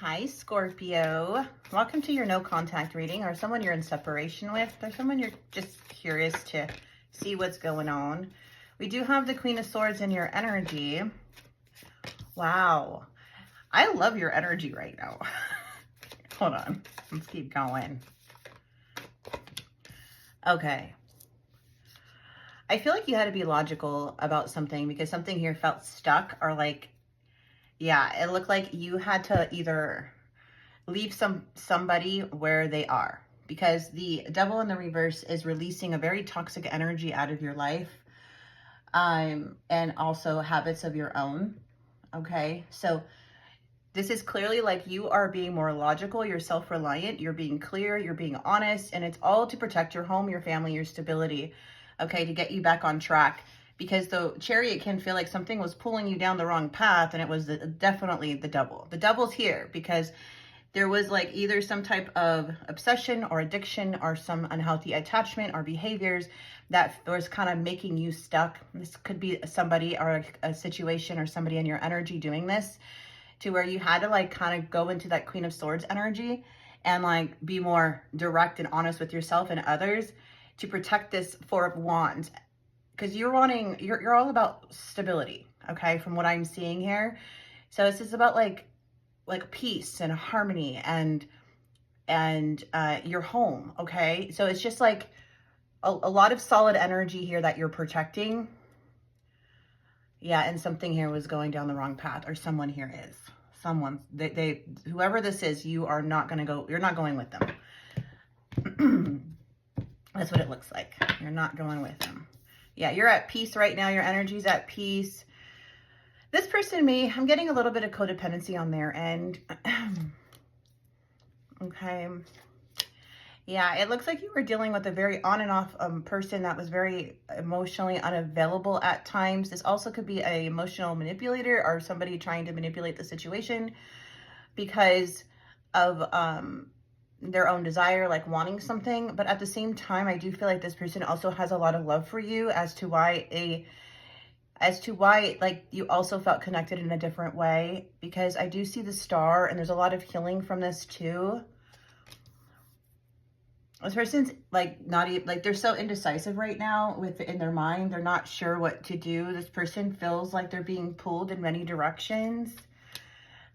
Hi, Scorpio. Welcome to your no contact reading, or someone you're in separation with, or someone you're just curious to see what's going on. We do have the Queen of Swords in your energy. Wow. I love your energy right now. Hold on. Let's keep going. Okay. I feel like you had to be logical about something because something here felt stuck, or like, yeah, it looked like you had to either leave somebody where they are, because the Devil in the reverse is releasing a very toxic energy out of your life, and also habits of your own. Okay, so this is clearly like you are being more logical, you're self-reliant, you're being clear, you're being honest, and it's all to protect your home, your family, your stability, okay, to get you back on track. Because the Chariot can feel like something was pulling you down the wrong path, and it was definitely the Devil. The Devil's here because there was like either some type of obsession or addiction or some unhealthy attachment or behaviors that was kind of making you stuck. This could be somebody or a situation or somebody in your energy doing this, to where you had to like kind of go into that Queen of Swords energy and like be more direct and honest with yourself and others to protect this Four of Wands. Because you're all about stability, okay, from what I'm seeing here. So this is about like peace and harmony and your home, okay? So it's just like a lot of solid energy here that you're protecting. Yeah, and something here was going down the wrong path, or someone here is. Someone, they whoever this is, you are not going to go, you're not going with them. That's what it looks like. You're not going with them. Yeah, you're at peace right now. Your energy's at peace. This person I'm getting a little bit of codependency on their end. Okay. Yeah, it looks like you were dealing with a very on and off person that was very emotionally unavailable at times. This also could be an emotional manipulator or somebody trying to manipulate the situation because of their own desire, like wanting something. But at the same time, I do feel like this person also has a lot of love for you, as to why like you also felt connected in a different way, because I do see the Star and there's a lot of healing from this too. This person's like not even like, they're so indecisive right now in their mind. They're not sure what to do. This person feels like they're being pulled in many directions.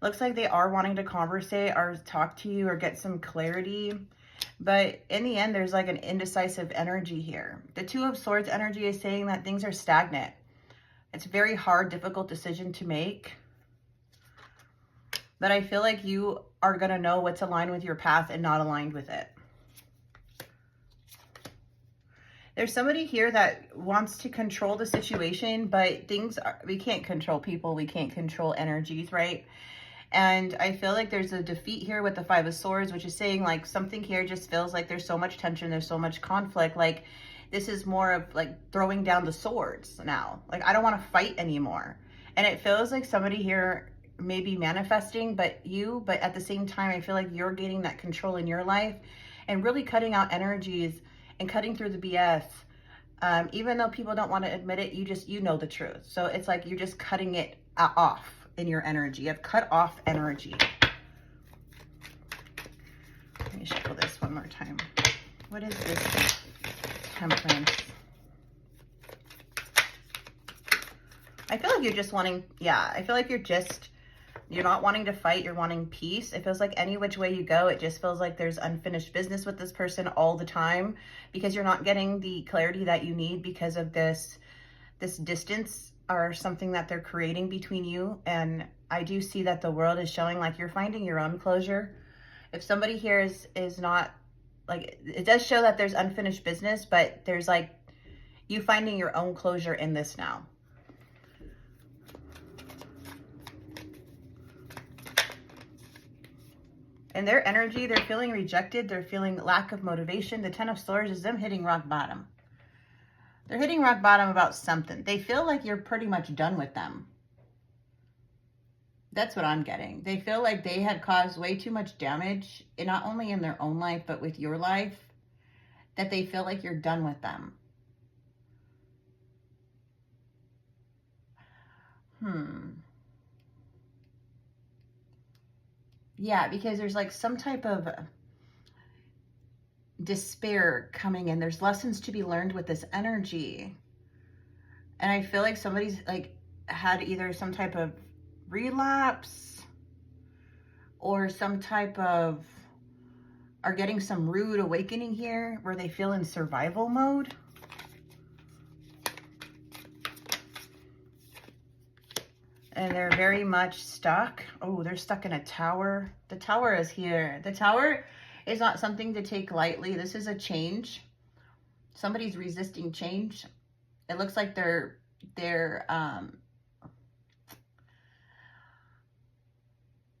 Looks like they are wanting to conversate or talk to you or get some clarity. But in the end, there's like an indecisive energy here. The Two of Swords energy is saying that things are stagnant. It's a very hard, difficult decision to make. But I feel like you are going to know what's aligned with your path and not aligned with it. There's somebody here that wants to control the situation, but we can't control people. We can't control energies, right? And I feel like there's a defeat here with the Five of Swords, which is saying like something here just feels like there's so much tension. There's so much conflict. Like this is more of like throwing down the swords now. Like, I don't want to fight anymore. And it feels like somebody here may be manifesting, but at the same time, I feel like you're gaining that control in your life and really cutting out energies and cutting through the BS. Even though people don't want to admit it, you know the truth. So it's like you're just cutting it off in your energy. You have cut off energy. Let me shuffle this one more time. What is this? Temperance. I feel like you're just wanting, yeah, I feel like you're not wanting to fight, you're wanting peace. It feels like any which way you go, it just feels like there's unfinished business with this person all the time, because you're not getting the clarity that you need because of this distance or something that they're creating between you. And I do see that the world is showing like you're finding your own closure. If somebody here is not, like, it does show that there's unfinished business, but there's like you finding your own closure in this now. And their energy, they're feeling rejected. They're feeling lack of motivation. The Ten of Swords is them hitting rock bottom. They're hitting rock bottom about something. They feel like you're pretty much done with them. That's what I'm getting. They feel like they had caused way too much damage, not only in their own life, but with your life, that they feel like you're done with them. Yeah, because there's like some type of despair coming in. There's lessons to be learned with this energy. And I feel like somebody's like had either some type of relapse or some type of, are getting some rude awakening here where they feel in survival mode. And they're very much stuck. Oh, they're stuck in a tower. The tower is here. The tower is not something to take lightly. This is a change. Somebody's resisting change. It looks like they're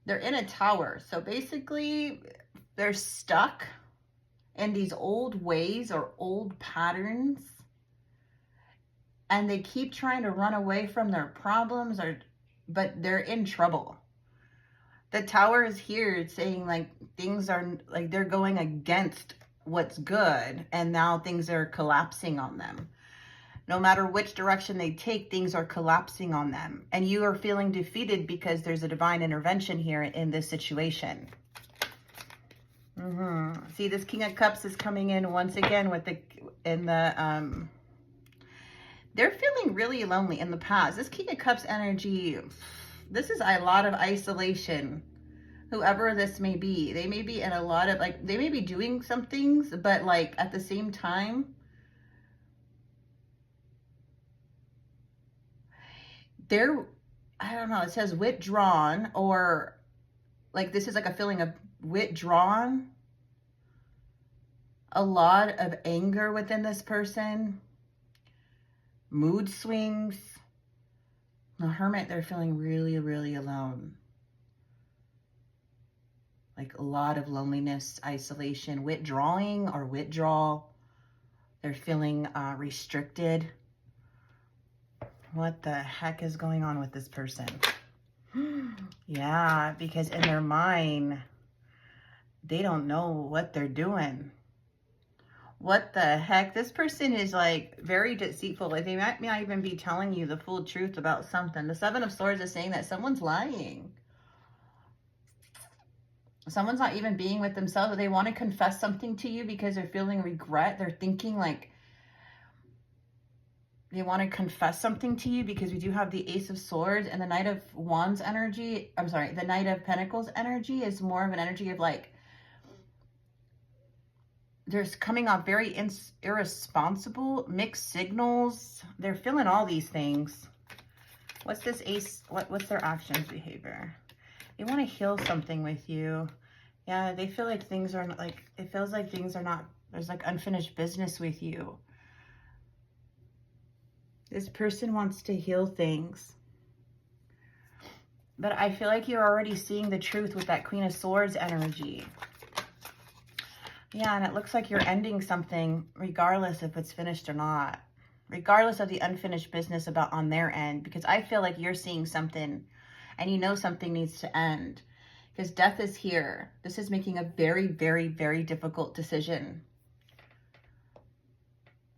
in a tower. So basically, they're stuck in these old ways or old patterns. And they keep trying to run away from their problems, but they're in trouble. The tower is here. It's saying like things are like they're going against what's good. And now things are collapsing on them. No matter which direction they take, things are collapsing on them. And you are feeling defeated because there's a divine intervention here in this situation. See, this King of Cups is coming in once again with they're feeling really lonely in the past. This King of Cups energy, this is a lot of isolation. Whoever this may be, they may be in a lot of, like, they may be doing some things, but like at the same time, they're, I don't know, it says withdrawn, or like this is like a feeling of withdrawn. A lot of anger within this person. Mood swings. The Hermit, they're feeling really, really alone. Like a lot of loneliness, isolation, withdrawing or withdrawal. They're feeling restricted. What the heck is going on with this person? Yeah, because in their mind, they don't know what they're doing. What the heck? This person is like very deceitful. Like they might not even be telling you the full truth about something. The Seven of Swords is saying that someone's lying. Someone's not even being with themselves. They want to confess something to you because they're feeling regret. They're thinking like they want to confess something to you because we do have the Ace of Swords and the Knight of Wands energy. I'm sorry, the Knight of Pentacles energy is more of an energy of like, there's coming off very irresponsible, mixed signals. They're feeling all these things. What's this Ace? What's their actions behavior? They want to heal something with you. Yeah, they feel like things are not like, it feels like things are not, there's like unfinished business with you. This person wants to heal things. But I feel like you're already seeing the truth with that Queen of Swords energy. Yeah, and it looks like you're ending something regardless if it's finished or not. Regardless of the unfinished business about on their end. Because I feel like you're seeing something and you know something needs to end. Because death is here. This is making a very, very, very difficult decision.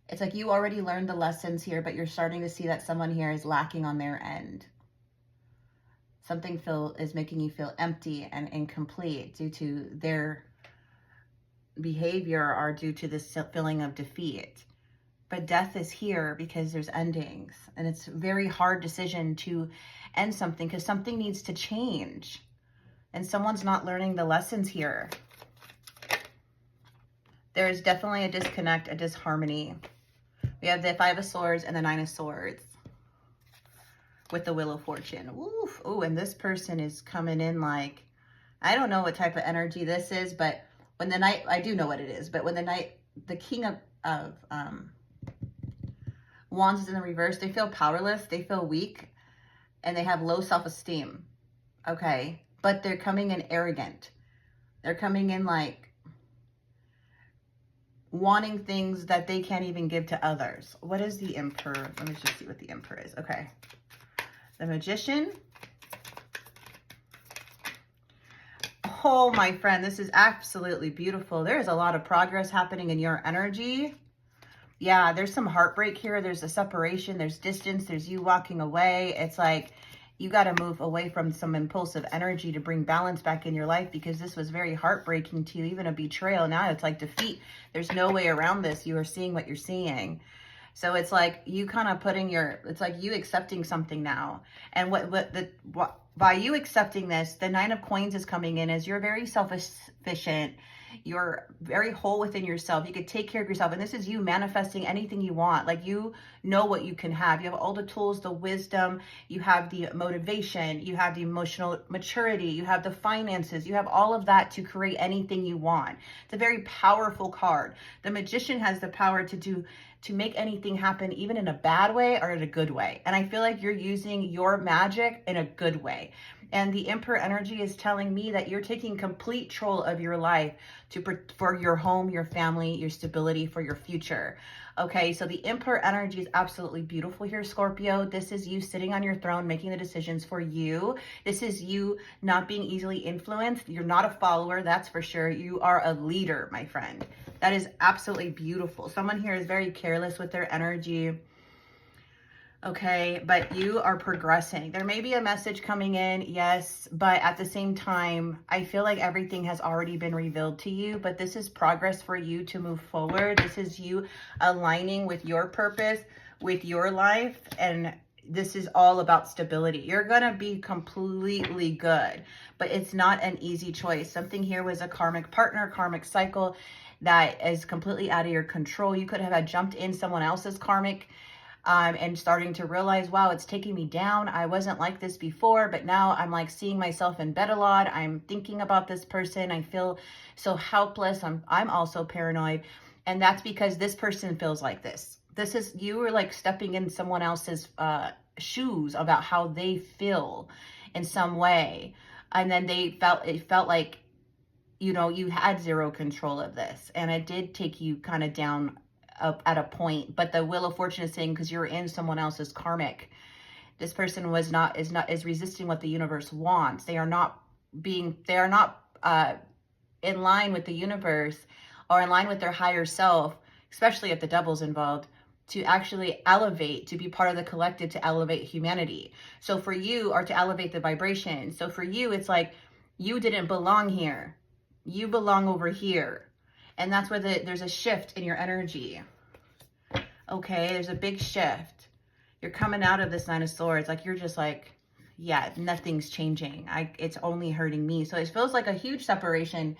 It's like you already learned the lessons here, but you're starting to see that someone here is lacking on their end. Something is making you feel empty and incomplete due to their behavior or due to this feeling of defeat. But death is here because there's endings. And it's a very hard decision to end something because something needs to change. And someone's not learning the lessons here. There is definitely a disconnect, a disharmony. We have the Five of Swords and the Nine of Swords with the Wheel of Fortune. Oof. Oh, and this person is coming in like, I don't know what type of energy this is, but when the Knight, I do know what it is, but when the King of Wands is in the reverse, they feel powerless, they feel weak, and they have low self-esteem. Okay, but they're coming in arrogant. They're coming in like wanting things that they can't even give to others. What is the Emperor? Let me just see what the Emperor is. Okay. The Magician. Oh, my friend, this is absolutely beautiful. There is a lot of progress happening in your energy. Yeah, there's some heartbreak here. There's a separation. There's distance. There's you walking away. It's like you got to move away from some impulsive energy to bring balance back in your life, because this was very heartbreaking to you, even a betrayal. Now it's like defeat. There's no way around this. You are seeing what you're seeing. So it's like you kind of putting your, it's like you accepting something now. And by you accepting this, the Nine of Coins is coming in as you're very self-sufficient. You're very whole within yourself. You could take care of yourself. And this is you manifesting anything you want. Like, you know what you can have. You have all the tools, the wisdom, you have the motivation, you have the emotional maturity, you have the finances, you have all of that to create anything you want. It's a very powerful card. The Magician has the power to make anything happen, even in a bad way or in a good way. And I feel like you're using your magic in a good way. And the Emperor energy is telling me that you're taking complete control of your life for your home, your family, your stability, for your future. Okay, so the Emperor energy is absolutely beautiful here, Scorpio. This is you sitting on your throne, making the decisions for you. This is you not being easily influenced. You're not a follower, that's for sure. You are a leader, my friend. That is absolutely beautiful. Someone here is very careless with their energy. Okay, but you are progressing. There may be a message coming in, yes, but at the same time, I feel like everything has already been revealed to you, but this is progress for you to move forward. This is you aligning with your purpose, with your life, and this is all about stability. You're going to be completely good, but it's not an easy choice. Something here was a karmic partner, karmic cycle that is completely out of your control. You could have had jumped in someone else's karmic and starting to realize, wow, it's taking me down. I wasn't like this before, but now I'm like seeing myself in bed a lot. I'm thinking about this person. I feel so helpless. I'm also paranoid. And that's because this person feels like this. This is, you were like stepping in someone else's shoes about how they feel in some way. And then it felt like, you know, you had zero control of this. And it did take you kind of down up at a point, but the Wheel of Fortune is saying, because you're in someone else's karmic, this person is resisting what the universe wants. They are not in line with the universe or in line with their higher self, especially if the devil's involved, to actually elevate, to be part of the collective, to elevate humanity. So for you, or to elevate the vibration. So for you, it's like, you didn't belong here. You belong over here. And that's where there's a shift in your energy. Okay, there's a big shift. You're coming out of this Nine of Swords. Like, you're just like, yeah, nothing's changing. It's only hurting me. So it feels like a huge separation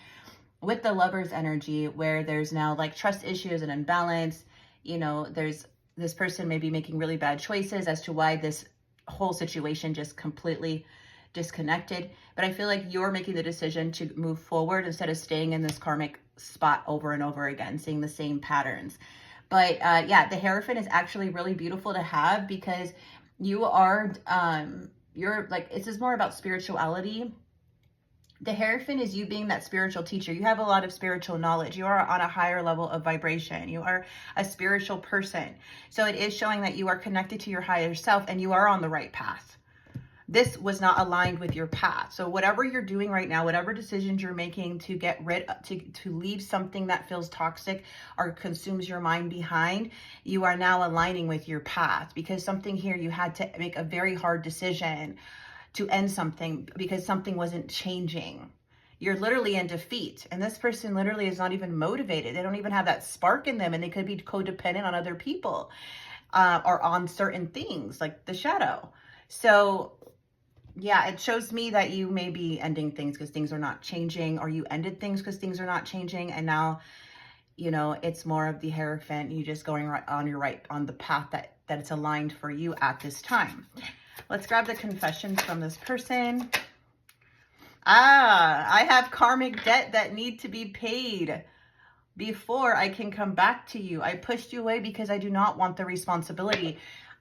with the Lover's energy, where there's now like trust issues and imbalance. You know, there's this person may be making really bad choices as to why this whole situation just completely disconnected. But I feel like you're making the decision to move forward instead of staying in this karmic spot over and over again, seeing the same patterns. But yeah, the Hierophant is actually really beautiful to have, because you are you're like, this is more about spirituality. The Hierophant is you being that spiritual teacher. You have a lot of spiritual knowledge. You are on a higher level of vibration. You are a spiritual person. So it is showing that you are connected to your higher self and you are on the right path. This was not aligned with your path. So whatever you're doing right now, whatever decisions you're making to get rid of, to leave something that feels toxic or consumes your mind behind, you are now aligning with your path, because something here, you had to make a very hard decision to end something because something wasn't changing. You're literally in defeat. And this person literally is not even motivated. They don't even have that spark in them, and they could be codependent on other people or on certain things like the shadow. So yeah, it shows me that you may be ending things because things are not changing, or you ended things because things are not changing. And now, you know, it's more of the Hierophant, you just going right on the path that it's aligned for you at this time. Let's grab the confessions from this person. I have karmic debt that need to be paid before I can come back to you. I pushed you away because I do not want the responsibility.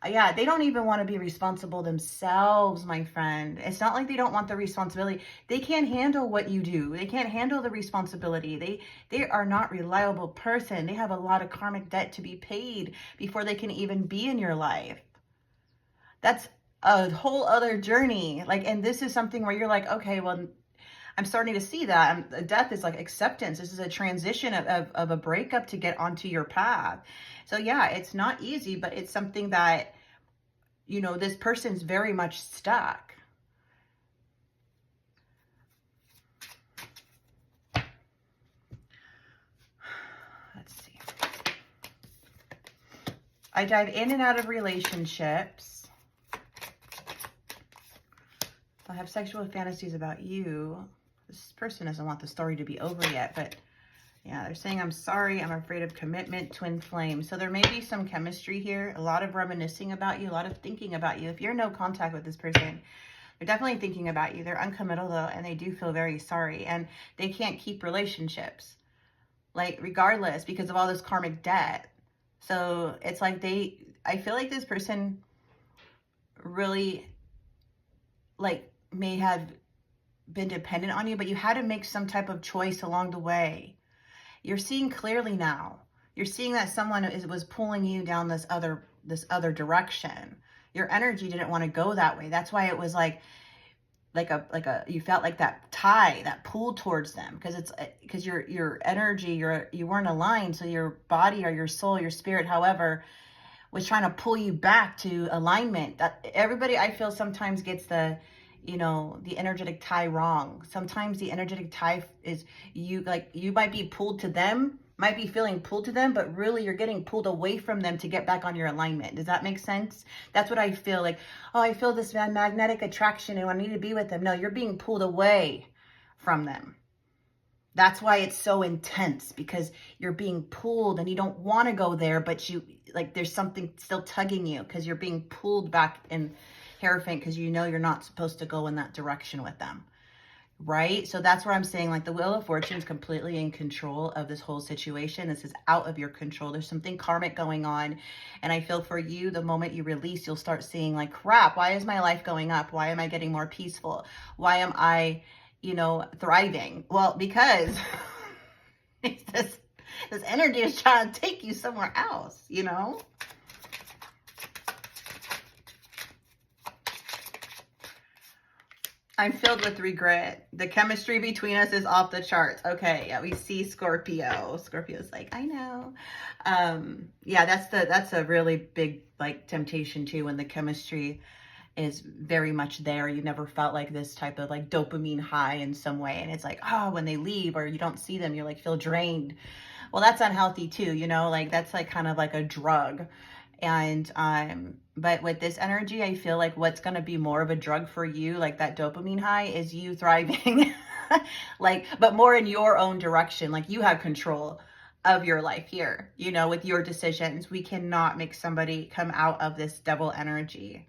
Yeah, they don't even want to be responsible themselves, my friend. It's not like they don't want the responsibility. They can't handle what you do. They can't handle the responsibility. They are not a reliable person. They have a lot of karmic debt to be paid before they can even be in your life. That's a whole other journey. Like, and this is something where you're like, okay, well, I'm starting to see that. Death is like acceptance. This is a transition of a breakup to get onto your path. So yeah, it's not easy, but it's something that you know, this person's very much stuck. Let's see. I dive in and out of relationships. I have sexual fantasies about you. This person doesn't want the story to be over yet, but yeah, they're saying, I'm sorry, I'm afraid of commitment, twin flame. So there may be some chemistry here, a lot of reminiscing about you, a lot of thinking about you. If you're in no contact with this person, they're definitely thinking about you. They're uncommittal though, and they do feel very sorry. And they can't keep relationships, like regardless, because of all this karmic debt. So it's like I feel like this person really like may have been dependent on you, but you had to make some type of choice along the way. You're seeing clearly now. You're seeing that someone was pulling you down this other direction. Your energy didn't want to go that way. That's why it was like you felt like that tie, that pull towards them, because your energy, you weren't aligned. So your body or your soul, your spirit, however, was trying to pull you back to alignment. That everybody, I feel, sometimes gets the energetic tie wrong. Sometimes the energetic tie is you might be pulled to them, might be feeling pulled to them, but really you're getting pulled away from them to get back on your alignment. Does that make sense? That's what I feel like. Oh, I feel this magnetic attraction and I need to be with them. No, you're being pulled away from them. That's why it's so intense, because you're being pulled and you don't want to go there, but there's something still tugging you because you're being pulled back in Hierophant, because you know you're not supposed to go in that direction with them, right? So that's where I'm saying, like, the Wheel of Fortune is completely in control of this whole situation. This is out of your control. There's something karmic going on, and I feel for you, the moment you release, you'll start seeing, like, crap, why is my life going up? Why am I getting more peaceful? Why am I, thriving? Well, because this energy is trying to take you somewhere else, I'm filled with regret. The chemistry between us is off the charts. Okay, yeah, we see Scorpio. Scorpio's like, I know. Yeah, that's a really big, like, temptation too, when the chemistry is very much there. You never felt like this type of, like, dopamine high in some way. And it's like, oh, when they leave or you don't see them, you're like, feel drained. Well, that's unhealthy too, like, that's like kind of like a drug. And but with this energy, I feel like what's going to be more of a drug for you, like that dopamine high, is you thriving, but more in your own direction. Like, you have control of your life here, with your decisions. We cannot make somebody come out of this devil energy.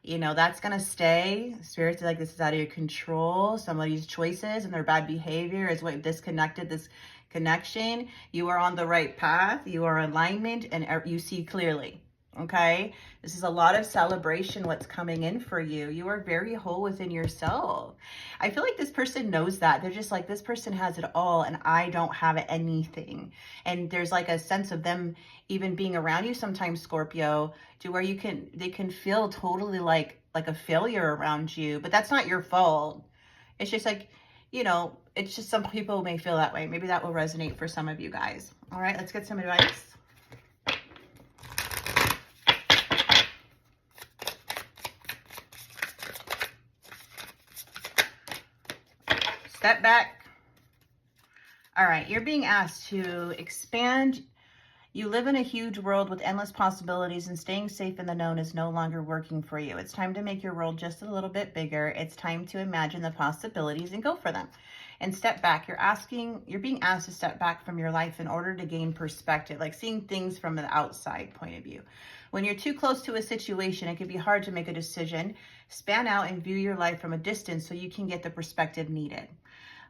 That's going to stay. Spirit's like, this is out of your control. Somebody's choices and their bad behavior is what disconnected this connection. You are on the right path. You are in alignment, and you see clearly. Okay, this is a lot of celebration, what's coming in for you. You are very whole within yourself. I feel like this person knows that. They're just like, this person has it all and I don't have anything. And there's like a sense of them even being around you sometimes, Scorpio, to where they can feel totally like a failure around you, but that's not your fault. It's just like, it's just some people may feel that way. Maybe that will resonate for some of you guys. All right, let's get some advice. Step back. All right, you're being asked to expand. You live in a huge world with endless possibilities, and staying safe in the known is no longer working for you. It's time to make your world just a little bit bigger. It's time to imagine the possibilities and go for them. And step back. You're being asked to step back from your life in order to gain perspective, like seeing things from an outside point of view. When you're too close to a situation, it can be hard to make a decision. Span out and view your life from a distance so you can get the perspective needed.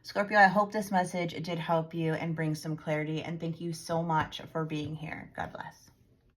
Scorpio, I hope this message did help you and bring some clarity. And thank you so much for being here. God bless.